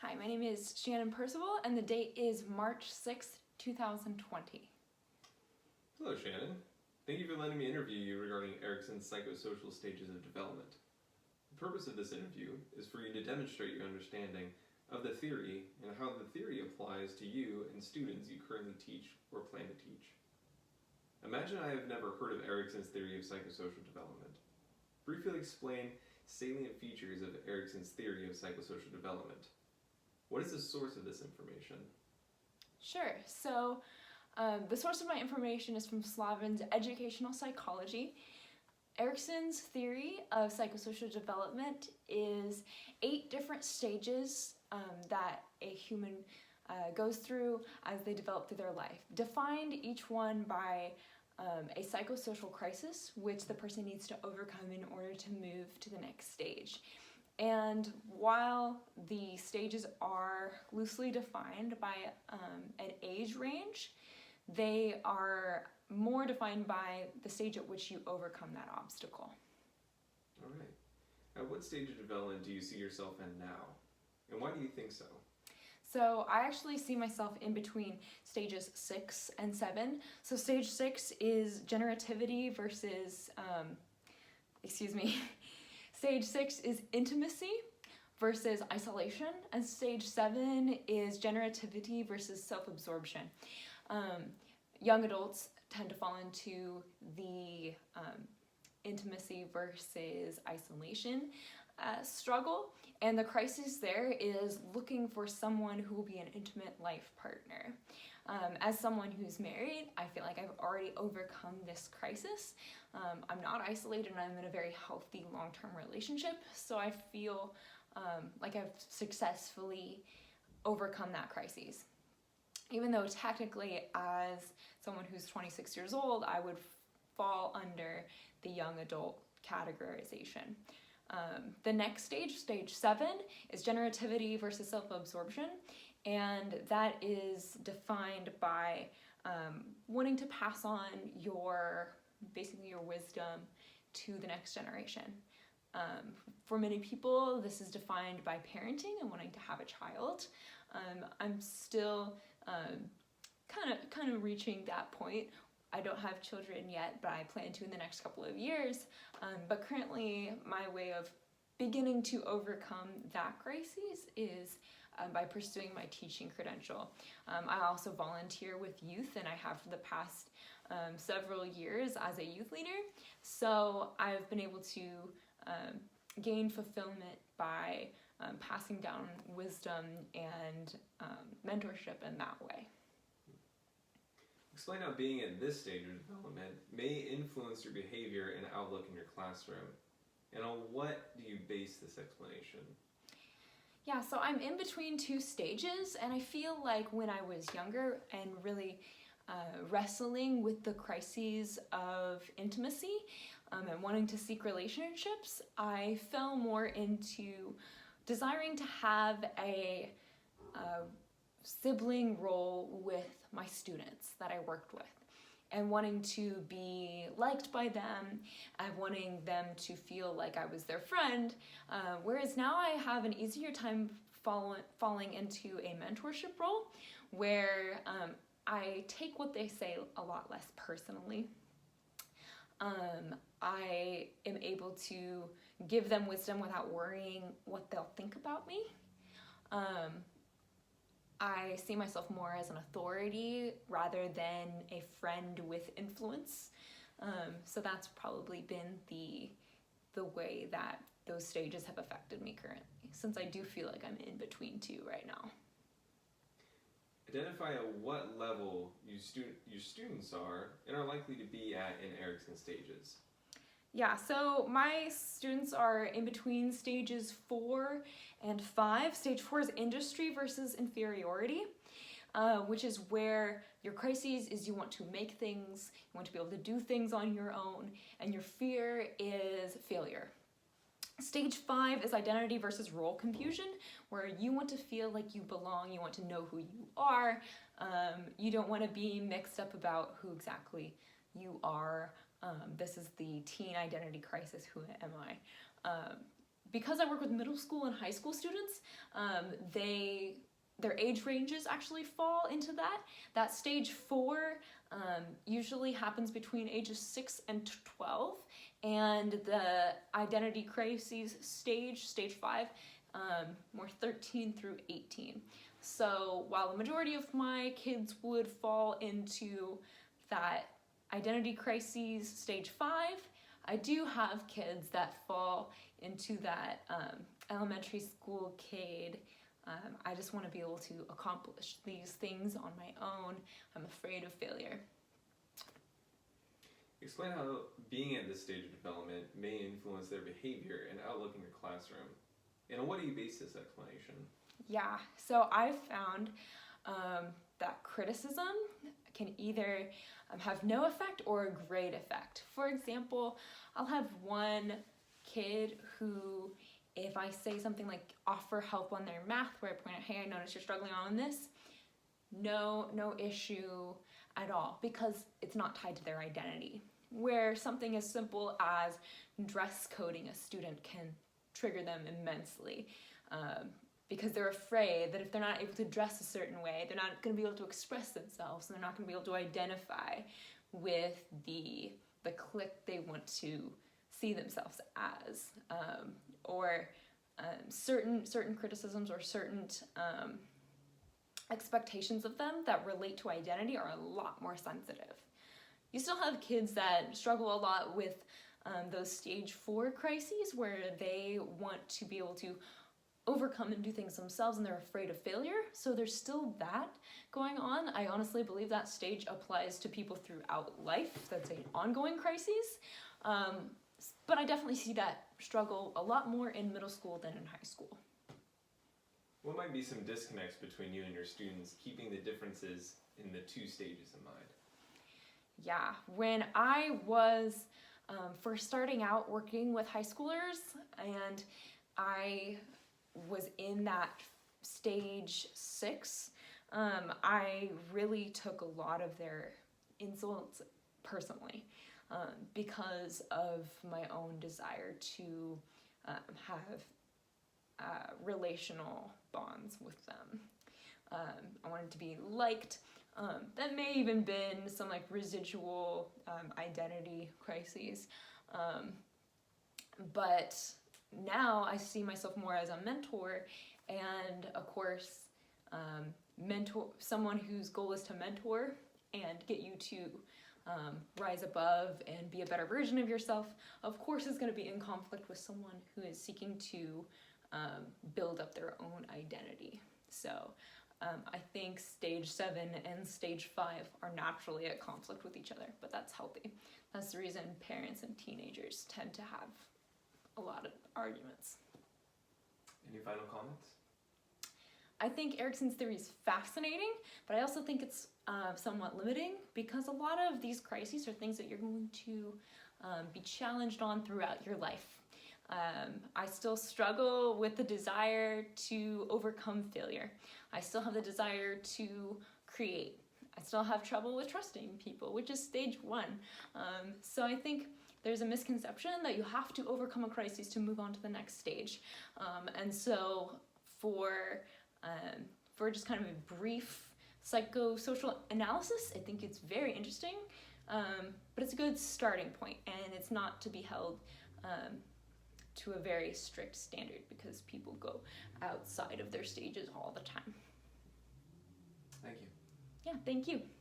Hi, my name is Shannon Percival, and the date is March 6th, 2020. Hello, Shannon. Thank you for letting me interview you regarding Erikson's psychosocial stages of development. The purpose of this interview is for you to demonstrate your understanding of the theory and how the theory applies to you and students you currently teach or plan to teach. Imagine I have never heard of Erikson's theory of psychosocial development. Briefly explain salient features of Erikson's theory of psychosocial development. What is the source of this information? Sure. So the source of my information is from Slavin's Educational Psychology. Erikson's theory of psychosocial development is 8 different stages that a human goes through as they develop through their life, defined each one by a psychosocial crisis which the person needs to overcome in order to move to the next stage. And while the stages are loosely defined by an age range, they are more defined by the stage at which you overcome that obstacle. All right. At what stage of development do you see yourself in now? And why do you think so? So I actually see myself in between stages 6 and 7. So stage 6 is generativity versus, Stage 6 is intimacy versus isolation, and stage 7 is generativity versus self-absorption. Young adults tend to fall into the intimacy versus isolation struggle, and the crisis there is looking for someone who will be an intimate life partner. As someone who's married, I feel like I've already overcome this crisis. I'm not isolated and I'm in a very healthy long-term relationship, so I feel like I've successfully overcome that crisis. Even though technically as someone who's 26 years old, I would fall under the young adult categorization. The next stage, stage 7, is generativity versus self-absorption, and that is defined by wanting to pass on your wisdom to the next generation. For many people, this is defined by parenting and wanting to have a child. I'm still kind of reaching that point. I don't have children yet, but I plan to in the next couple of years. But currently, my way of beginning to overcome that crisis is by pursuing my teaching credential. I also volunteer with youth, and I have for the past several years as a youth leader. So I've been able to gain fulfillment by passing down wisdom and mentorship in that way. Explain how being at this stage of development may influence your behavior and outlook in your classroom. And on what do you base this explanation? Yeah, so I'm in between 2 stages, and I feel like when I was younger and really wrestling with the crises of intimacy and wanting to seek relationships, I fell more into desiring to have a sibling role with my students that I worked with, and wanting to be liked by them and wanting them to feel like I was their friend, whereas now I have an easier time falling into a mentorship role where I take what they say a lot less personally. I am able to give them wisdom without worrying what they'll think about me. I see myself more as an authority rather than a friend with influence. So that's probably been the way that those stages have affected me currently, since I do feel like I'm in between 2 right now. Identify at what level your students are and are likely to be at in Erikson stages. Yeah, so my students are in between stages 4 and 5. Stage 4 is industry versus inferiority, which is where your crises is you want to make things, you want to be able to do things on your own, and your fear is failure. Stage 5 is identity versus role confusion, where you want to feel like you belong, you want to know who you are, you don't want to be mixed up about who exactly you are. This is the teen identity crisis, who am I? because I work with middle school and high school students, their age ranges actually fall into that. That stage 4 usually happens between ages 6 and 12, and the identity crises stage 5, more 13 through 18. So while the majority of my kids would fall into that identity crises stage 5, I do have kids that fall into that elementary school CADE. I just want to be able to accomplish these things on my own. I'm afraid of failure. Explain how being at this stage of development may influence their behavior and outlook in your classroom. And on what do you base this explanation? Yeah, so I've found that criticism can either have no effect or a great effect. For example, I'll have one kid who, if I say something like offer help on their math, where I point out, hey, I noticed you're struggling on this, no issue at all, because it's not tied to their identity. Where something as simple as dress coding a student can trigger them immensely, because they're afraid that if they're not able to dress a certain way, they're not going to be able to express themselves, and they're not going to be able to identify with the clique they want to see themselves as, or certain criticisms or certain expectations of them that relate to identity are a lot more sensitive. You still have kids that struggle a lot with those stage 4 crises, where they want to be able to overcome and do things themselves, and they're afraid of failure. So there's still that going on. I honestly believe that stage applies to people throughout life. That's an ongoing crisis. But I definitely see that struggle a lot more in middle school than in high school. What might be some disconnects between you and your students, keeping the differences in the 2 stages in mind? Yeah, when I was first starting out working with high schoolers, and I was in that stage 6, I really took a lot of their insults personally, because of my own desire to have relational bonds with them. I wanted to be liked. That may even been some like residual identity crises. But now I see myself more as a mentor, and of course, someone whose goal is to mentor and get you to rise above and be a better version of yourself, of course is going to be in conflict with someone who is seeking to build up their own identity. So I think stage 7 and stage 5 are naturally at conflict with each other, but that's healthy. That's the reason parents and teenagers tend to have a lot of arguments. Any final comments? I think Erikson's theory is fascinating, but I also think it's somewhat limiting, because a lot of these crises are things that you're going to be challenged on throughout your life. I still struggle with the desire to overcome failure. I still have the desire to create. I still have trouble with trusting people, which is stage 1. So I think there's a misconception that you have to overcome a crisis to move on to the next stage. And so for just kind of a brief psychosocial analysis, I think it's very interesting, but it's a good starting point, and it's not to be held to a very strict standard, because people go outside of their stages all the time. Thank you. Yeah, thank you.